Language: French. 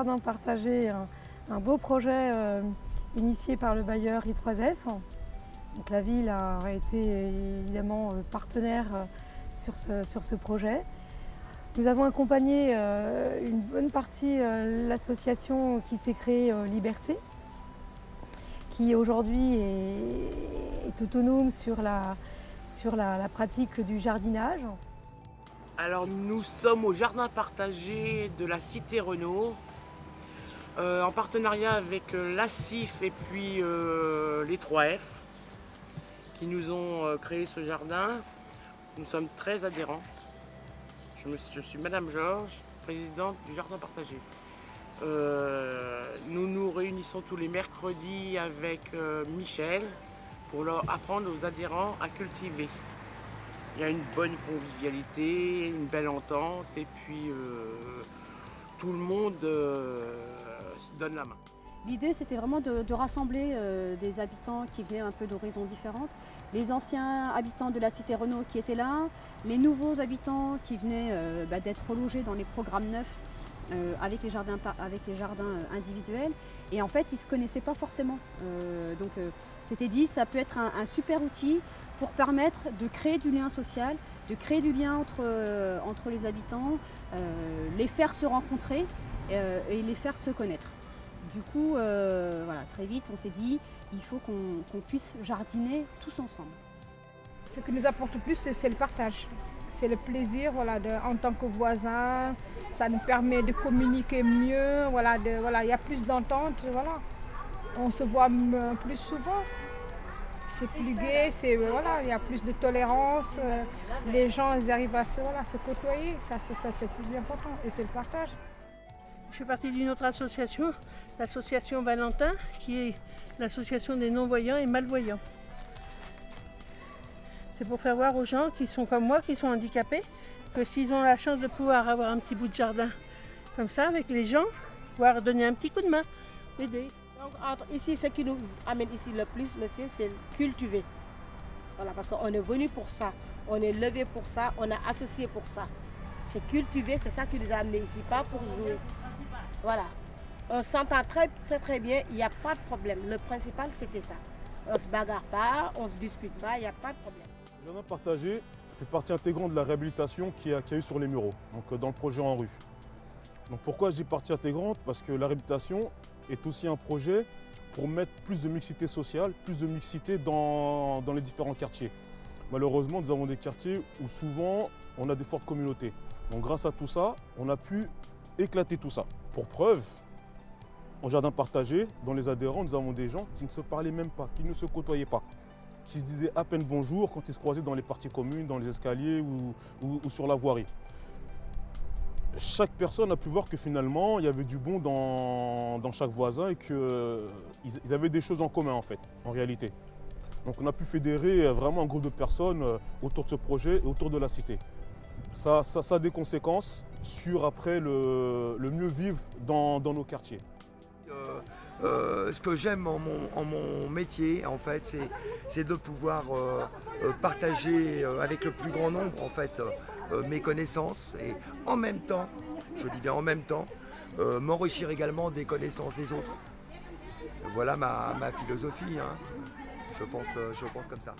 jardin partagé, un beau projet initié par le bailleur I3F. Donc la ville a été évidemment partenaire sur ce projet. Nous avons accompagné une bonne partie l'association qui s'est créée Liberté, qui aujourd'hui est autonome sur la pratique du jardinage. Alors nous sommes au jardin partagé de la cité Renault, en partenariat avec l'ACIF et puis les 3F qui nous ont créé ce jardin. Nous sommes très adhérents. Je suis Madame Georges, présidente du jardin partagé. Nous nous réunissons tous les mercredis avec Michel pour leur apprendre aux adhérents à cultiver. Il y a une bonne convivialité, une belle entente et puis tout le monde se donne la main. L'idée, c'était vraiment de rassembler des habitants qui venaient un peu d'horizons différentes. Les anciens habitants de la cité Renault qui étaient là, les nouveaux habitants qui venaient d'être relogés dans les programmes neufs avec les jardins individuels. Et en fait, ils ne se connaissaient pas forcément. Donc, c'était dit, ça peut être un super outil pour permettre de créer du lien social, de créer du lien entre les habitants, les faire se rencontrer et les faire se connaître. Du coup, voilà, très vite, on s'est dit, il faut qu'on puisse jardiner tous ensemble. Ce qui nous apporte le plus, c'est le partage. C'est le plaisir, voilà, en tant que voisins. Ça nous permet de communiquer mieux. Voilà, il y a plus d'entente. Voilà. On se voit plus souvent. C'est plus gai, voilà, il y a plus de tolérance. Les gens ils arrivent à se côtoyer. Ça, c'est le plus important. Et c'est le partage. Je fais partie d'une autre association, l'association Valentin, qui est l'association des non-voyants et malvoyants. C'est pour faire voir aux gens qui sont comme moi, qui sont handicapés, que s'ils ont la chance de pouvoir avoir un petit bout de jardin comme ça avec les gens, pouvoir donner un petit coup de main, aider. Donc ici, ce qui nous amène ici le plus, monsieur, c'est cultiver. Voilà, parce qu'on est venu pour ça, on est levé pour ça, on est associé pour ça. C'est cultiver, c'est ça qui nous a amenés ici, pas pour jouer. Voilà. On s'entend très bien, il n'y a pas de problème. Le principal, c'était ça. On ne se bagarre pas, on ne se dispute pas, il n'y a pas de problème. Le jardin partagé fait partie intégrante de la réhabilitation qu'il y a eu sur les Mureaux, donc dans le projet en rue. Donc pourquoi je dis partie intégrante? Parce que la réhabilitation est aussi un projet pour mettre plus de mixité sociale, plus de mixité dans les différents quartiers. Malheureusement, nous avons des quartiers où souvent on a des fortes communautés. Donc grâce à tout ça, on a pu éclater tout ça. Pour preuve, en jardin partagé, dans les adhérents, nous avons des gens qui ne se parlaient même pas, qui ne se côtoyaient pas, qui se disaient à peine bonjour quand ils se croisaient dans les parties communes, dans les escaliers ou sur la voirie. Chaque personne a pu voir que finalement, il y avait du bon dans chaque voisin et qu'ils avaient des choses en commun en fait, en réalité. Donc on a pu fédérer vraiment un groupe de personnes autour de ce projet et autour de la cité. Ça a des conséquences sur après le mieux vivre dans nos quartiers. Ce que j'aime en mon métier, en fait, c'est de pouvoir partager avec le plus grand nombre, en fait, mes connaissances et en même temps, je dis bien en même temps, m'enrichir également des connaissances des autres. Voilà ma philosophie, hein. Je pense comme ça.